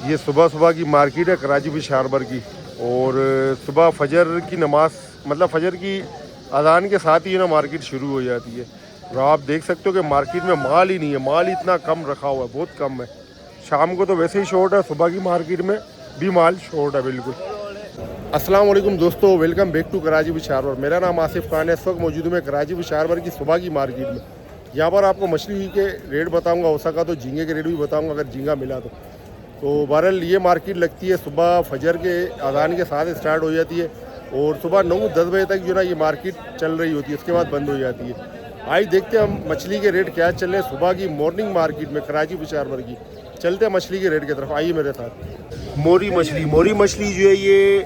ये सुबह सुबह की मार्केट है कराची फिश हार्बर की। और सुबह फजर की नमाज मतलब फजर की अजान के साथ ही ना मार्केट शुरू हो जाती है। और आप देख सकते हो कि मार्केट में माल ही नहीं है, माल ही इतना कम रखा हुआ है, बहुत कम है। शाम को तो वैसे ही शॉर्ट है, सुबह की मार्केट में भी माल शॉर्ट है बिल्कुल। अस्सलाम वालेकुम दोस्तों, welcome back to Karachi fish harbour. मेरा नाम आसिफ खान है। इस वक्त मौजूद हूँ मैं कराची फिश हार्बर की सुबह की मार्केट में। यहाँ पर आपको मछली के रेट बताऊँगा, हो सका तो झींगे के रेट भी बताऊँगा अगर झींगा मिला तो बहरहाल ये मार्केट लगती है सुबह फजर के अजान के साथ स्टार्ट हो जाती है और सुबह 9-10 बजे तक जो ना ये मार्केट चल रही होती है, उसके बाद बंद हो जाती है। आइए देखते हैं हम मछली के रेट क्या चल रहे हैं सुबह की मॉर्निंग मार्केट में कराची फिश हार्बर की। चलते हैं मछली के रेट की तरफ, आइए मेरे साथ। मोरी मछली जो है ये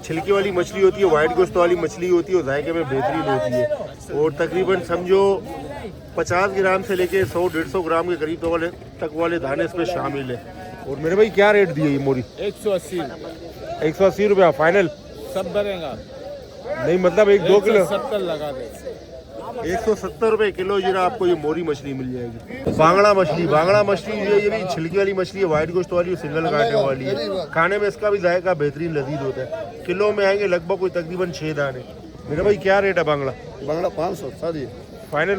छिलके वाली मछली होती है, वाइट गोश्त वाली मछली होती है और जायके में बेहतरीन होती है। और तकरीबन समझो 50 ग्राम से लेके 100-150 ग्राम के करीब तक वाले दाने इसमें शामिल है। और मेरे भाई क्या रेट दिए ये मोरी? 180 रुपया फाइनल सब भरेगा नहीं, मतलब 1-2 किलो 70 लगा दे। 170 रुपये किलो जो आपको ये मोरी मछली मिल जाएगी। बांगड़ा मछली जो है ये भी छिलकी वाली मछली है, वाइट गोश्त वाली, सिंगल कांटे वाली है। खाने में इसका भी जायका बेहतरीन लजीज होता है। किलो में आएंगे लगभग कोई तकरीबन 6 दाने। मेरा भाई क्या रेट है बांगड़ा? 500 सारी फाइनल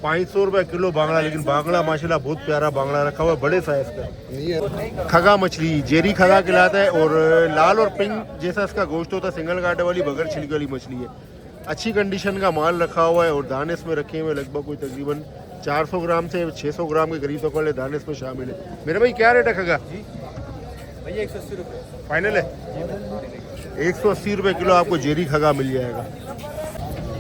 500 रुपये किलो बांगड़ा। लेकिन बांगड़ा माशाल्लाह बहुत प्यारा बांगड़ा रखा हुआ है, बड़े साइज का। खगा मछली जेरी खगा कहलाता है और लाल और पिंक जैसा इसका गोश्त होता है। सिंगल कांटे वाली बगैर छिलके वाली मछली है। अच्छी कंडीशन का माल रखा हुआ है और दाने इसमें रखे हुए लगभग कोई तकरीबन 400 ग्राम से 600 ग्राम के करीब तक वाले दाने इसमें शामिल है। मेरे भाई क्या रेट है खगा? भैया 180 रुपये फाइनल है। 180 रुपये किलो आपको जेरी खगा मिल जाएगा।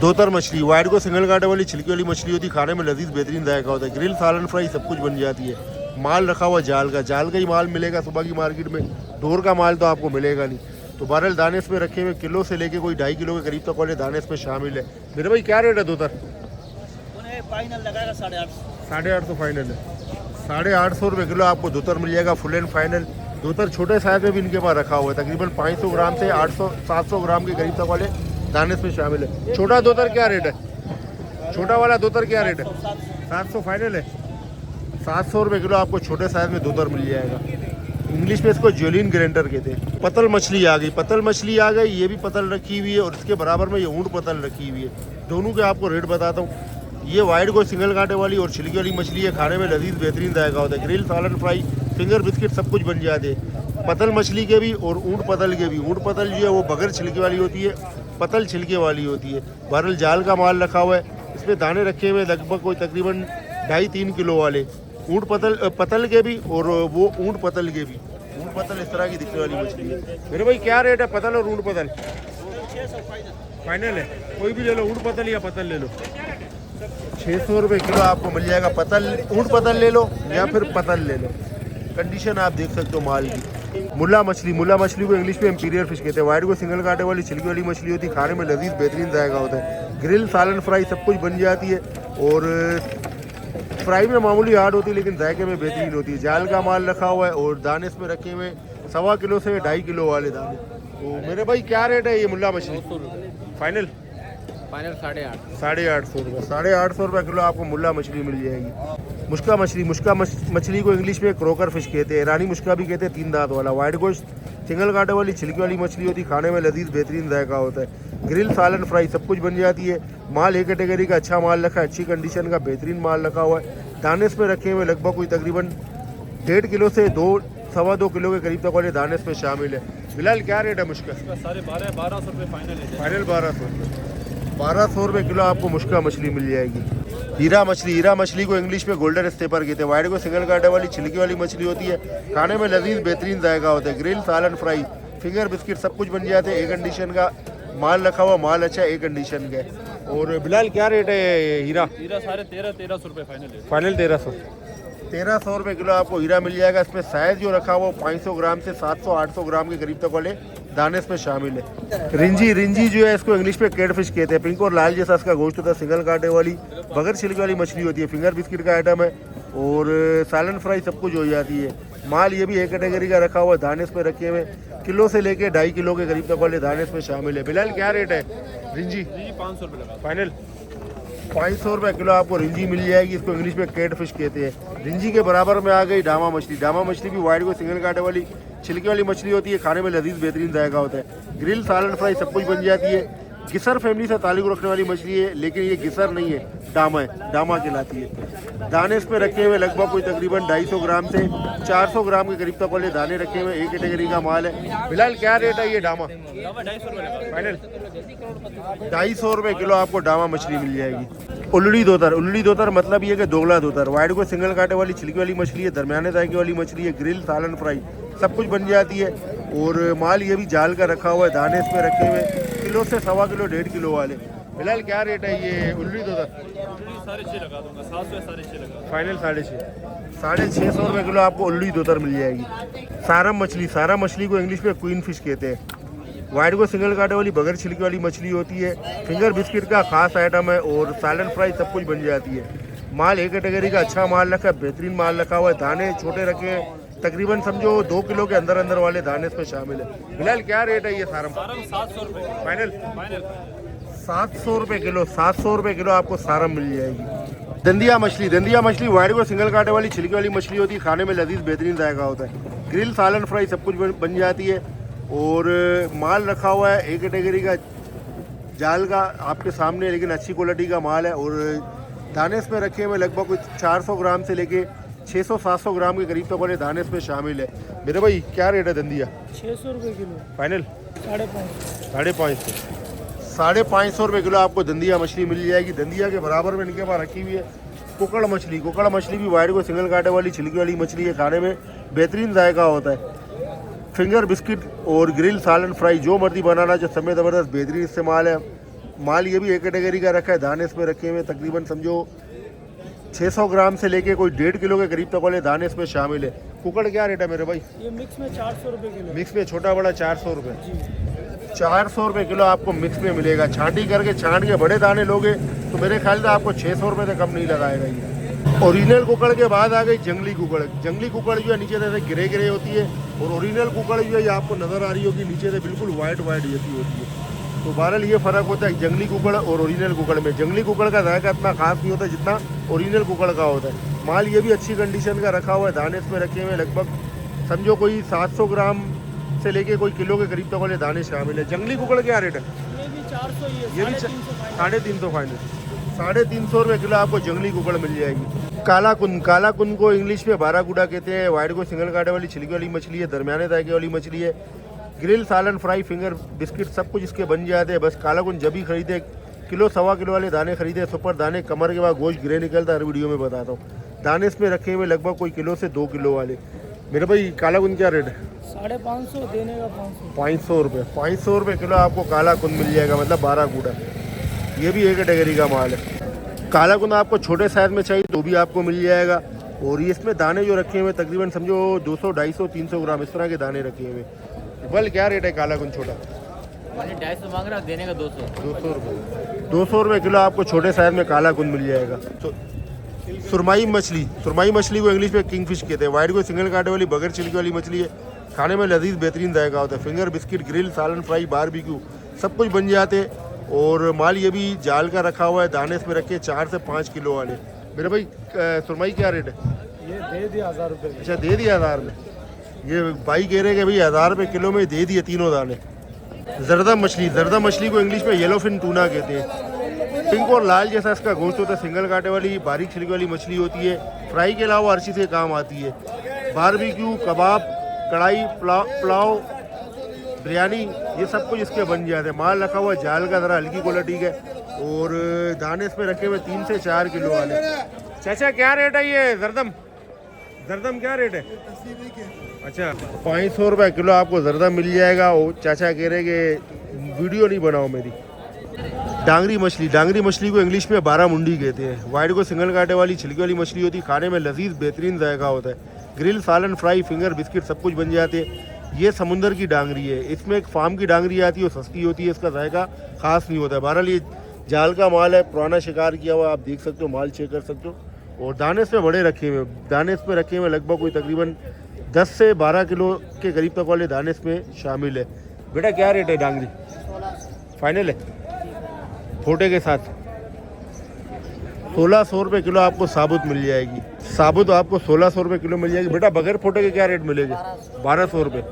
दोतर मछली वाइट को सिंगल कांटे वाली छिलकी वाली मछली होती है, खाने में लजीज बेहतरीन जायका होता है। ग्रिल सालन फ्राई सब कुछ बन जाती है। माल रखा हुआ जाल का ही माल मिलेगा सुबह की मार्केट में। ढोर का माल तो आपको मिलेगा नहीं। तो बहरहाल दाने इसमें रखे हुए किलो से लेके कोई 2.5 किलो के करीब तक वाले दाने इसमें शामिल है। मेरे भाई क्या रेट है दोतर? फाइनल लगाएगा 850 फाइनल है। 850 रुपये किलो आपको दोतर मिल जाएगा फुल एंड फाइनल। दोतर छोटे साइज में भी इनके पास रखा हुआ है, तकरीबन 500 ग्राम से 800-700 ग्राम के करीब तक वाले दाने इसमें शामिल है। छोटा दोतर क्या रेट है? छोटा वाला दोतर क्या रेट है? 700 फाइनल है। 700 रुपये किलो आपको छोटे साइज में दोतर मिल जाएगा। इंग्लिश में इसको ज्वेलिन ग्रेंटर कहते हैं। पतल मछली आ गई, ये भी पतल रखी हुई है और इसके बराबर में ये ऊँट पतल रखी हुई है। दोनों के आपको रेट बताता हूँ। ये वाइट को सिंगल कांटे वाली और छिलकी वाली मछली है, खाने में लजीज बेहतरीन जायका होता है। ग्रिल सालन फ्राई फिंगर बिस्किट सब कुछ बन जाते हैं। पतल मछली के भी और ऊँट पतल के भी। ऊँट पतल जो है वो बगैर छिलके वाली होती है, पतल छिलके वाली होती है। बहरहाल जाल का माल रखा हुआ है। इसमें दाने रखे हुए लगभग कोई तकरीबन 2.5-3 किलो वाले। ऊँट पतल के भी और वो ऊँट पतल के भी। ऊँट पतल इस तरह की दिखने वाली मछली है। मेरे भाई क्या रेट है पतल और ऊँट पतल? 600 फाइनल है। कोई भी ले लो, ऊँट पतल या पतल ले लो। 600 रुपये किलो आपको मिल जाएगा। पतल ऊँट पतल ले लो या फिर पतल ले लो। कंडीशन आप देख सकते हो माल की। मुल्ला मछली को इंग्लिश में इंपीरियल फिश कहते हैं। वाइट को सिंगल कांटे वाली छिलकी वाली मछली होती है, खाने में लजीज बेहतरीन जायका होता है। ग्रिल सालन फ्राई सब कुछ बन जाती है और फ्राई में मामूली हार्ड होती है लेकिन जायके में बेहतरीन होती है। जाल का माल रखा हुआ है और दाने इसमें रखे हुए 1.25 किलो से 2.5 किलो वाले दाने। तो मेरे भाई क्या रेट है ये मुल्ला मछली? फाइनल 850 रुपये। 850 रुपये किलो आपको मुल्ला मछली मिल जाएगी। मुश्का मछली को इंग्लिश में क्रोकर फिश कहते हैं। ईरानी मुश्का भी कहते हैं, 3 दांत वाला। वाइट गोश्त सिंगल कांटे वाली छिलकी वाली मछली होती है, खाने में लजीज बेहतरीन जायका होता है। ग्रिल सालन फ्राई सब कुछ बन जाती है। माल एक कैटेगरी का अच्छा माल रखा है, अच्छी कंडीशन का बेहतरीन माल रखा हुआ है। दाने इसमें रखे हुए लगभग कोई तकरीबन 1.5 किलो से 2-2.25 किलो के करीब तक वाले दाने इसमें शामिल है। फिलहाल क्या रेट है मुश्का? 1200 रुपये फाइनल है। फाइनल 1200 रुपये किलो आपको मुश्का मछली मिल जाएगी। हीरा मछली को इंग्लिश में गोल्डन स्टेपर कहते हैं। वाइट को सिंगल कांटे वाली छिलकी वाली मछली होती है, खाने में लजीज बेहतरीन जायका होता है। ग्रिल सालन फ्राई फिंगर बिस्किट सब कुछ बन जाते हैं। एक कंडीशन का माल रखा हुआ, माल अच्छा एक कंडीशन का है। और बिलाल क्या रेट है हीरा? 1300 रुपये फाइनल है। फाइनल 1300 रुपये किलो आपको हीरा मिल जाएगा। इसमें साइज जो रखा हुआ 500 ग्राम से 700-800 ग्राम के करीब तक वाले दाने इसमें शामिल है। रिंजी जो है इसको इंग्लिश में कैट फिश कहते हैं। पिंक और लाल जैसा इसका गोश्त होता है। सिंगल कांटे वाली बगैर छिलके वाली मछली होती है। फिंगर बिस्किट का आइटम है और सालन फ्राई सब कुछ हो जाती है। माल ये भी एक कैटेगरी का रखा हुआ है। दाने इसमें रखे हुए किलो से लेके 2.5 किलो के करीब तक वाले दाने इसमें शामिल है। बिलाल क्या रेट है रिंजी? 500 रुपये फाइनल 500 रुपये किलो आपको रिंजी मिल जाएगी। इसको इंग्लिश में कैट फिश कहते हैं। रिंजी के बराबर में आ गई डामा मछली। डामा मछली भी वाइट को सिंगल कांटे वाली छिलके वाली मछली होती है, खाने में लजीज बेहतरीन जायका होता है। ग्रिल, सालन, फ्राई सब कुछ बन जाती है। गिसर फैमिली से ताल्लुक़ रखने वाली मछली है, लेकिन ये गिसर नहीं है, डामा है, डामा कहलाती है। दाने इसमें रखे हुए लगभग कोई तकरीबन 250 ग्राम से 400 ग्राम के करीब तक वाले दाने रखे हुए, एक कैटेगरी का माल है। फिलहाल क्या रेट है ये डामा? फाइनल 250 रुपये किलो आपको डामा मछली मिल जाएगी। उल्लड़ी दोतर, उल्लड़ी दोतर मतलब ये कि दोगला दोतर, वाइट को सिंगल कांटे वाली छिलके वाली मछली है, दरमियाने जायके वाली मछली है। ग्रिल, सालन, फ्राई सब कुछ बन जाती है। और माल ये भी जाल का रखा हुआ है, दाने इसमें रखे हुए किलो से 1.25 किलो 1.5 किलो वाले। फिलहाल क्या रेट है ये उल्लड़ी दोतर? 6.5 लगा दूंगा, 700 6.5 लगा। फाइनल 650 रुपये किलो आपको उल्लड़ी दोतर मिल जाएगी। सारम मछली, सारा मछली को इंग्लिश में क्वीन फिश कहते हैं। वाइट को सिंगल कांटे वाली बगैर छिलके वाली मछली होती है, फिंगर बिस्किट का खास आइटम है और सालन फ्राई सब कुछ बन जाती है। माल एक कैटेगरी का अच्छा माल रखा है, बेहतरीन माल रखा हुआ है। दाने छोटे रखे हैं, तकरीबन समझो 2 किलो के अंदर अंदर वाले दाने इसमें शामिल है। फिलहाल क्या रेट है ये सारम? 700 रुपये फाइनल फाइनल 700 रुपये किलो। 700 रुपये किलो आपको सारम मिल जाएगी। दंदिया मछली, दंदिया मछली वाइट को सिंगल कांटे वाली छिलके वाली मछली होती है, खाने में लजीज बेहतरीन जायका होता है। ग्रिल, सालन, फ्राई सब कुछ बन जाती है। और माल रखा हुआ है एक कैटेगरी का जाल का आपके सामने, लेकिन अच्छी क्वालिटी का माल है। और दाने इसमें रखे हुए लगभग कुछ 400 ग्राम से लेके 600-700 ग्राम के करीब तक वाले दाने इसमें शामिल है। मेरे भाई क्या रेट है दंदिया? 600 रुपये किलो। फाइनल 550 550 रुपये किलो आपको दंदिया मछली मिल जाएगी। दंदिया के बराबर में इनके पास रखी हुई है कुकड़ मछली। कुकड़ मछली भी वाइट को सिंगल कांटे वाली छिलकी वाली मछली है, खाने में बेहतरीन जायका होता है। फिंगर बिस्किट और ग्रिल, सालन, फ्राई जो मर्जी बनाना जो समय ज़बरदस्त बेहतरीन इस्तेमाल है। माल ये भी एक कैटेगरी का रखा है, दाने इसमें रखे हुए तकरीबन समझो 600 ग्राम से लेके कोई 1.5 किलो के करीब तक वाले दाने इसमें शामिल है। कुकड़ क्या रेट है मेरे भाई? ये मिक्स में 400 रुपये किलो। मिक्स में छोटा बड़ा 400 रुपये। 400 रुपये किलो आपको मिक्स में मिलेगा। छांटी करके छांट के बड़े दाने लोगे तो मेरे ख्याल से आपको 600 रुपये से कम नहीं लगाएगा ये। ओरिजिनल कुकड़ के बाद आ गई जंगली कुकड़। जंगली कुकड़ जो है नीचे से गिरे गिरे होती है, और ओरिजिनल कुकड़ जो है ये आपको नज़र आ रही होगी नीचे से बिल्कुल वाइट जैसी होती है। तो बहरहाल ये फ़र्क होता है जंगली कुकड़ और ओरिजिनल कुकड़ में। जंगली कुकड़ का जायका इतना खास नहीं होता जितना ओरिजिनल कुकड़ का होता है। माल ये भी अच्छी कंडीशन का रखा हुआ है, दाने इसमें रखे हुए लगभग समझो कोई 700 ग्राम से लेके कोई किलो के करीब तक वाले दाने शामिल है। जंगली कुकड़ क्या रेट है? ये भी 400 ही है। ये भी 350 फाइनल 350 रुपये किलो आपको जंगली कुकड़ मिल जाएगी। काला कुन, काला कुन को इंग्लिश में बारागुडा कहते हैं। वाइट को सिंगल कांटे वाली छिलकी वाली मछली है, दरमियाने जायके वाली मछली है। ग्रिल, सालन, फ्राई, फिंगर बिस्किट सब कुछ इसके बन जाते हैं। बस काला कुन जब भी खरीदे किलो 1.25 किलो वाले दाने खरीदे, सुपर दाने, कमर के बाद गोश्त ग्रे निकलता है, हर वीडियो में बताता हूँ। दाने इसमें रखे हुए लगभग कोई किलो से 2 किलो वाले। मेरे भाई काला कुन क्या रेट है? 550 देने का 500 रुपये। 500 रुपये किलो आपको काला कुन मिल जाएगा, मतलब बारागुडा। ये भी एक कैटेगरी का माल है। काला कुन आपको छोटे साइज़ में चाहिए तो भी आपको मिल जाएगा। और ये इसमें दाने जो रखे हुए तकरीबन समझो 200, 250, 300 ग्राम इस तरह के दाने रखे हुए। बल क्या रेट है काला कुन छोटा? 250 मांग रहा, देने का 200 रुपये। 200 रुपये किलो आपको छोटे साइज़ में काला कुन मिल जाएगा। तो सुरमाई मछली, सुरमाई मछली को इंग्लिश में किंग फिश कहते हैं। वाइट को सिंगल कांटे वाली बगैर छिलके वाली मछली है, खाने में लजीज बेहतरीन जायका होता है। फिंगर बिस्किट, ग्रिल, सालन, फ्राई, बारबेक्यू सब कुछ बन जाते हैं। और माल ये भी जाल का रखा हुआ है, दाने इसमें रखे 4 से 5 किलो वाले। मेरे भाई सुरमाई क्या रेट है? ये दे दिया 1000 रुपये। अच्छा दे दिया 1000 में। ये भाई कह रहे हैं कि भाई 1000 रुपये किलो में दे दिए तीनों दाने। जर्दा मछली, जर्दा मछली को इंग्लिश में येलो फिन टूना कहते हैं। पिंक और लाल जैसा इसका गोश्त होता है, सिंगल कांटे वाली बारीक छिलके वाली मछली होती है। फ्राई के अलावा हर चीज़ के काम आती है। बारबेक्यू, कबाब, कढ़ाई, पुलाव, बिरयानी ये सब कुछ इसके बन जाते हैं। माल रखा हुआ जाल का, ज़रा हल्की क्वालिटी का। और दाने इसमें रखे हुए 3 से 4 किलो वाले। चाचा क्या रेट है ये जरदम? जरदम क्या रेट है? अच्छा 500 रुपये किलो आपको जरदम मिल जाएगा। और चाचा कह रहे कि वीडियो नहीं बनाओ मेरी। डांगरी मछली, डांगरी मछली को इंग्लिश में 12 मुंडी कहते हैं। वाइट को सिंगल कांटे वाली छिलकी वाली मछली होती है, खाने में लजीज बेहतरीन जायका होता है। ग्रिल, सालन, फ्राई, फिंगर बिस्किट सब कुछ बन जाते हैं। ये समुंदर की डांगरी है। इसमें एक फार्म की डांगरी आती है, वो सस्ती होती है, इसका जायका खास नहीं होता है। बहरहाल ये जाल का माल है, पुराना शिकार किया हुआ, आप देख सकते हो, माल चेक कर सकते हो। और दाने इसमें बड़े रखे हुए, दाने इसमें रखे हुए लगभग कोई तकरीबन 10 से 12 किलो के करीब तक वाले दाने इसमें शामिल है। बेटा क्या रेट है डांगरी? 16 फाइनल है फोटे के साथ 1600 रुपये किलो आपको साबुत मिल जाएगी। साबुत आपको 1600 रुपये किलो मिल जाएगी। बेटा बगैर फोटे के क्या रेट मिलेगी? 1200 रुपये।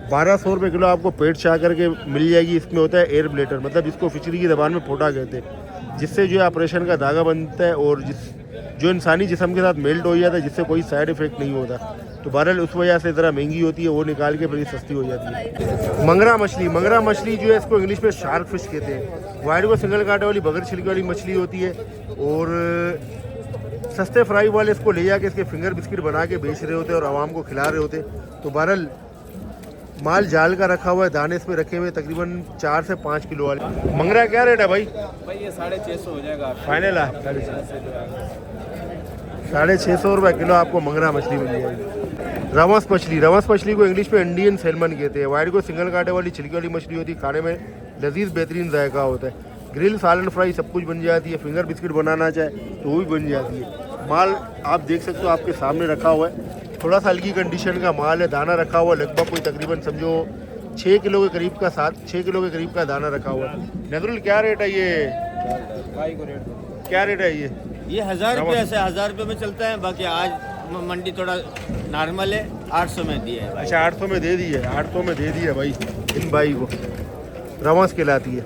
1200 रुपये किलो आपको पेट चाह करके मिल जाएगी। इसमें होता है एयर ब्लेटर, मतलब इसको फिशरी की ज़बान में फोटा कहते हैं, जिससे जो है ऑपरेशन का धागा बनता है और जो इंसानी जिस्म के साथ मेल्ट हो जाता है, जिससे कोई साइड इफेक्ट नहीं होता। तो बहरहाल उस वजह से ज़रा महंगी होती है, वो निकाल के फिर सस्ती हो जाती है। मंगरा मछली जो है इसको इंग्लिश में शार्क फिश कहते हैं। वाइट को सिंगल कांटे वाली बगैर छिलके वाली मछली होती है और सस्ते फ्राई वाले इसको ले जाके इसके फिंगर बिस्किट बना के बेच रहे होते हैं और आवाम को खिला रहे होते हैं। तो बहरहाल माल जाल का रखा हुआ है, दाने इसमें रखे हुए तकरीबन 4 से 5 किलो वाले। मंगरा क्या रेट है भाई? भाई ये 650 हो जाएगा फाइनल है 650 रुपये किलो आपको मंगरा मछली मिल जाएगी। रवस मछली को इंग्लिश में इंडियन सैल्मन कहते हैं। वाइट को सिंगल कांटे वाली छिलके वाली मछली होती है, खाने में लजीज बेहतरीन जायका होता है। ग्रिल सालन फ्राई सब कुछ बन जाती है। फिंगर बिस्किट बनाना चाहे तो वो भी बन जाती है। माल आप देख सकते हो आपके सामने रखा हुआ है, थोड़ा सा हल्की कंडीशन का माल है। दाना रखा हुआ लगभग कोई तकरीबन समझो 6 किलो के करीब का 6 किलो के करीब का दाना रखा हुआ है। नजरुल क्या रेट है ये? भाई को रेट क्या रेट है ये? 1000 रुपये से 1000 रुपये में चलता है। बाकी आज मंडी थोड़ा नॉर्मल है, 800 में दिए है। अच्छा 800 में दे दी है, 800 में दे दी है भाई इन भाई को। रवस कहलाती है।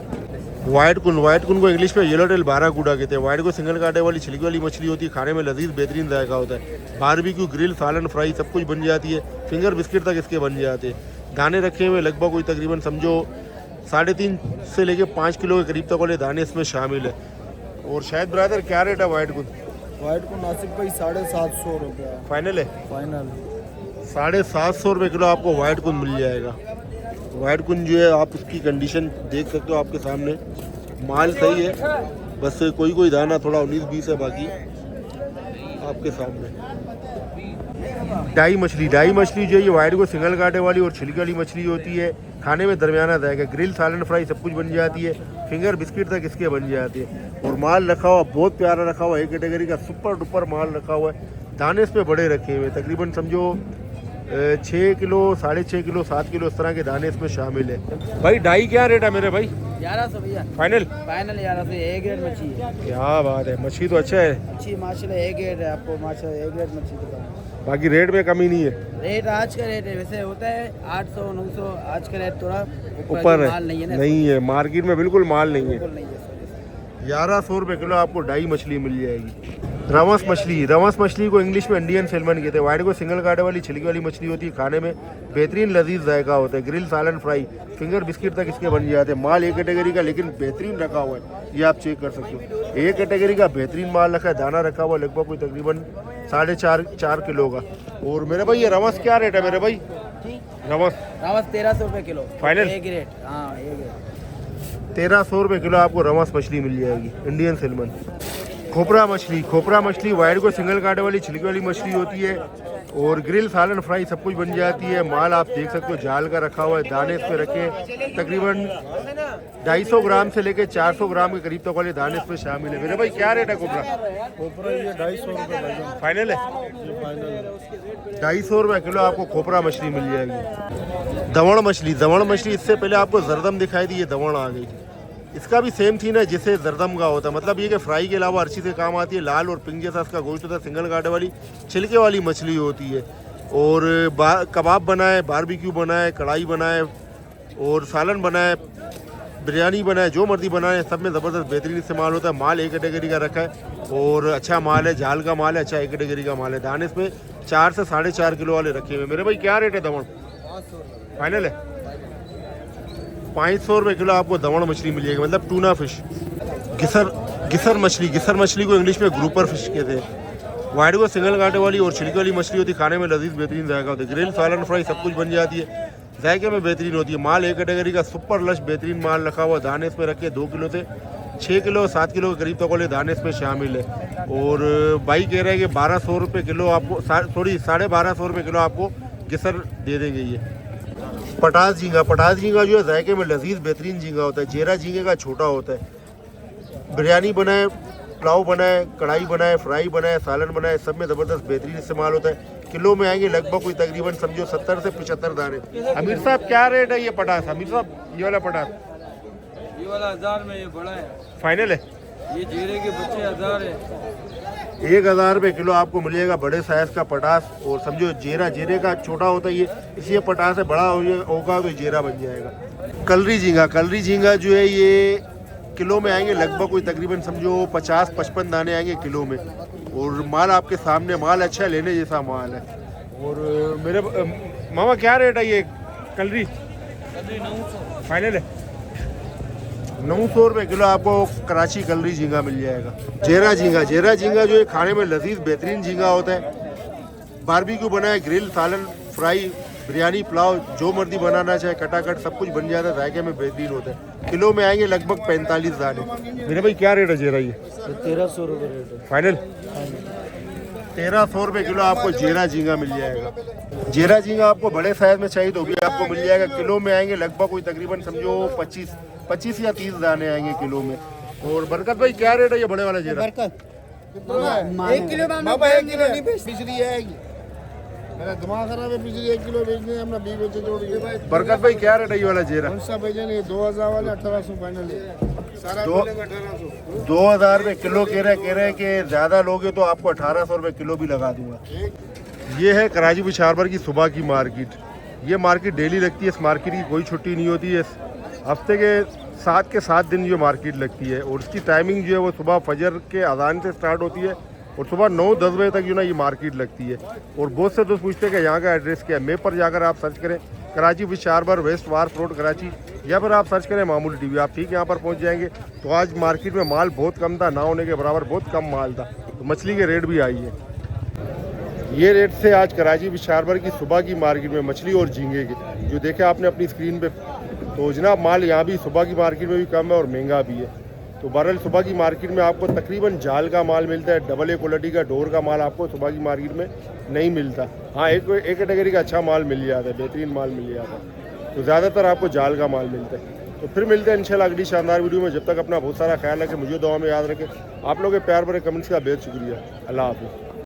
वाइट कुन को इंग्लिश में येलो टेल बाराकूडा कहते हैं। वाइट को सिंगल कांटे वाली छिलकी वाली मछली होती है, खाने में लजीज बेहतरीन जायका होता है। बारबेक्यू ग्रिल सालन फ्राई सब कुछ बन जाती है। फिंगर बिस्किट तक इसके बन जाते हैं। दाने रखे हुए लगभग कोई तकरीबन समझो 3.5 से लेके 5 किलो के करीब तक वाले दाने इसमें शामिल है। और शायद ब्रदर क्या रेट है वाइट कुन? वाइट को नासिक भाई 750 रुपया फाइनल है। फाइनल 750 रुपये किलो आपको वाइट कुन मिल जाएगा। वाइट कुन जो है आप उसकी कंडीशन देख सकते हो आपके सामने, माल सही है, बस कोई दाना थोड़ा 19-20 है, बाकी आपके सामने। डाई मछली जो है ये वाइट को सिंगल कांटे वाली और छिलके वाली मछली होती है, खाने में दरमियाना जाएगा। ग्रिल सालन फ्राई सब कुछ बन जाती है। फिंगर बिस्किट तक इसके बन जाती है। और माल रखा हुआ बहुत प्यारा रखा हुआ है, एक कैटेगरी का सुपर डुपर माल रखा हुआ है। दाने इस पे बड़े रखे हुए तकरीबन समझो 6 किलो 6.5 किलो 7 किलो इस तरह के दाने इसमें शामिल है। भाई डाई क्या रेट है मेरे भाई? 1100 भैया फाइनल 1100। ए ग्रेड मच्छी है। क्या बात है, मछली तो अच्छा है। अच्छी माशाल्लाह ए ग्रेड है, आपको माशाल्लाह ए ग्रेड मच्छी दुकान। बाकी रेट में कमी नहीं है। रेट आज का रेट है, वैसे होता है 800-900। आज का रेट थोड़ा ऊपर है, माल नहीं है ना, नहीं है मार्केट में बिल्कुल माल नहीं है। बिल्कुल नहीं है। 1100 रुपये किलो आपको डाई मछली मिल जाएगी। रवस मछली को इंग्लिश में इंडियन सैल्मन कहते हैं। वाइट को सिंगल कांटे वाली छिलकी वाली मछली होती है, खाने में बेहतरीन लजीज जायका होता है। ग्रिल सालन फ्राई फिंगर बिस्किट तक इसके बन जाते हैं। माल एक कैटेगरी का लेकिन बेहतरीन रखा हुआ है, ये आप चेक कर सकते हो। एक कैटेगरी का बेहतरीन माल रखा है। दाना रखा हुआ लगभग कोई तकरीबन 4.5 किलो का। और मेरे भाई ये रवस क्या रेट है मेरे भाई? रवस 1300 रुपये किलो फाइनल? एक रेट, हाँ एक रेट। 1300 रुपये किलो आपको रवस मछली मिल जाएगी, इंडियन सैल्मन। खोपरा मछली वाइट को सिंगल कांटे वाली छिलकी वाली मछली होती है और ग्रिल सालन फ्राई सब कुछ बन जाती है। माल आप देख सकते हो जाल का रखा हुआ है। दाने इस पे रखे तकरीबन 250 ग्राम से लेके 400 ग्राम के करीब तक वाले दाने इसमें शामिल है। मेरे भाई क्या रेट है खोपरा? ये 250 रुपये फाइनल है। 250 रुपये किलो आपको खोपरा मछली मिल जाएगी। दवण मछली इससे पहले आपको जरदम दिखाई दी, ये दवण आ गई। इसका भी सेम थीन है जिससे जरदम का होता है, मतलब ये कि फ्राई के अलावा हर चीज़ से काम आती है। लाल और पिंक जैसा इसका गोश्त होता है। सिंगल कांटे वाली छिलके वाली मछली होती है। और कबाब बनाए, बारबेक्यू बनाए, कढ़ाई बनाए और सालन बनाए, बिरयानी बनाए, जो मर्जी बनाए, सब में ज़बरदस्त बेहतरीन इस्तेमाल होता है। माल एक कैटेगरी का रखा है और अच्छा माल है, जाल का माल है, अच्छा एक कैटेगरी का माल है। दाने इसमें 4 से 4.5 किलो वाले रखे हुए। मेरे भाई क्या रेट है दवण? फाइनल है 500 रुपये किलो आपको दवण मछली मिल जाएगी, मतलब टूना फिश। गिसर मछली को इंग्लिश में ग्रुपर फिश कहते हैं। वाइट को सिंगल कांटे वाली और छिलकी वाली मछली होती है, खाने में लजीज बेहतरीन जायका होता है। ग्रिल सालन फ्राई सब कुछ बन जाती है, जायके में बेहतरीन होती है। माल एक कैटेगरी का सुपर लश बेहतरीन माल रखा हुआ। दाने इसमें रखे 2 किलो से 6 किलो 7 किलो के करीब तक वाले दाने इसमें शामिल है। और भाई कह रहे हैं कि 1200 रुपये किलो आपको, सॉरी 1250 रुपये किलो आपको गिसर दे देंगे। ये पटास झींगा जो है जायके में लजीज बेहतरीन झींगा होता है। जेरा झींगे का छोटा होता है। बिरयानी बनाए, पुलाव बनाए, कढ़ाई बनाए, फ्राई बनाए, सालन बनाए, सब में ज़बरदस्त बेहतरीन इस्तेमाल होता है। किलो में आएंगे लगभग कोई तकरीबन समझो 70 से 75 दाने। अमीर साहब क्या रेट है ये पटास? अमीर साहब ये वाला पटास? ये वाला 1000 में, ये बड़ा है। फाइनल है ये जीरे के बच्चे 1000 है। 1000 रुपये किलो आपको मिलेगा बड़े साइज़ का पटास। और समझो जीरा, जीरे का छोटा होता है ये, इसलिए पटास है, बड़ा होगा तो जीरा बन जाएगा। कलरी झींगा, कलरी झींगा जो है ये किलो में आएंगे लगभग कोई तकरीबन समझो 50-55 दाने आएंगे किलो में। और माल आपके सामने, माल अच्छा है, लेने जैसा माल है। और मेरे मामा क्या रेट है ये कलरी? 900 फाइनल है 900 रुपये किलो आपको कराची कलरी झींगा मिल जाएगा। जेरा झींगा, जेरा झींगा जो है खाने में लजीज बेहतरीन झींगा होता है। बारबेक्यू बनाए, ग्रिल, सालन, फ्राई, बिरयानी, पुलाव, जो मर्जी बनाना चाहे कटाकट सब कुछ बन जाता है, जायके में बेहतरीन होता है। किलो में आएंगे लगभग 45 दाने। मेरे भाई क्या रेट है जेरा? ये 1300 रुपये रेट है फाइनल 1300 रुपये किलो आपको जेरा झींगा मिल जाएगा। जेरा झींगा आपको बड़े साइज में चाहिए तो भी आपको मिल जाएगा। किलो में आएंगे लगभग कोई तकरीबन समझो 25 या 30 दाने आएंगे किलो में। और बरकत भाई क्या रेट है ये बड़े वाला जेरा? एक किलो बाबा, 1 किलो नहीं पिछली आएगी। मेरा दिमाग खराब है, पिछली 1 किलो बेचने हमने 20 बच्चे जोड़ दिए। बरकत भाई क्या रेट है ये वाला जेरा? कौन सा बेचने? 2000 वाले 1800 फाइनल है। सारा दो- बोलेगा 1800। 2000 रुपये किलो कह रहे हैं कि ज़्यादा लोगे तो आपको 1800 रुपये किलो भी लगा दूंगा। ये है कराची बिशारबर की सुबह की मार्केट। ये मार्केट डेली लगती है, इस मार्केट की कोई छुट्टी नहीं होती है। हफ्ते के 7 के 7 दिन ये मार्केट लगती है। और इसकी टाइमिंग जो है वो सुबह फजर के अजान से स्टार्ट होती है और सुबह 9-10 बजे तक जो ना ये मार्केट लगती है। और बहुत से दोस्त पूछते हैं कि यहाँ का एड्रेस क्या है। मैप पर जाकर आप सर्च करें कराची बिशारबर वेस्ट वार्फ रोड कराची, या फिर आप सर्च करें मामूली टीवी, आप ठीक यहाँ पर पहुँच जाएंगे। तो आज मार्केट में माल बहुत कम था, ना होने के बराबर बहुत कम माल था, तो मछली के रेट भी आई है। ये रेट से आज कराची बिशारबर की सुबह की मार्केट में मछली और झींगे के जो देखे आपने अपनी स्क्रीन पे, तो जनाब माल यहाँ भी सुबह की मार्केट में भी कम है और महंगा भी है। तो बहरहाल सुबह की मार्केट में आपको तकरीबन जाल का माल मिलता है, डबल ए क्वालिटी का डोर का माल आपको सुबह की मार्केट में नहीं मिलता। हाँ, एक कैटेगरी का अच्छा माल मिल जाता है, बेहतरीन माल मिल जाता है। तो ज़्यादातर आपको जाल का माल मिलता है। तो फिर मिलते हैं इंशाल्लाह अगली शानदार वीडियो में। जब तक अपना बहुत सारा ख्याल रखें, मुझे दुआ में याद रखें। आप लोगों के प्यार भरे कमेंट्स का बेहद शुक्रिया। अल्लाह हाफ़िज़।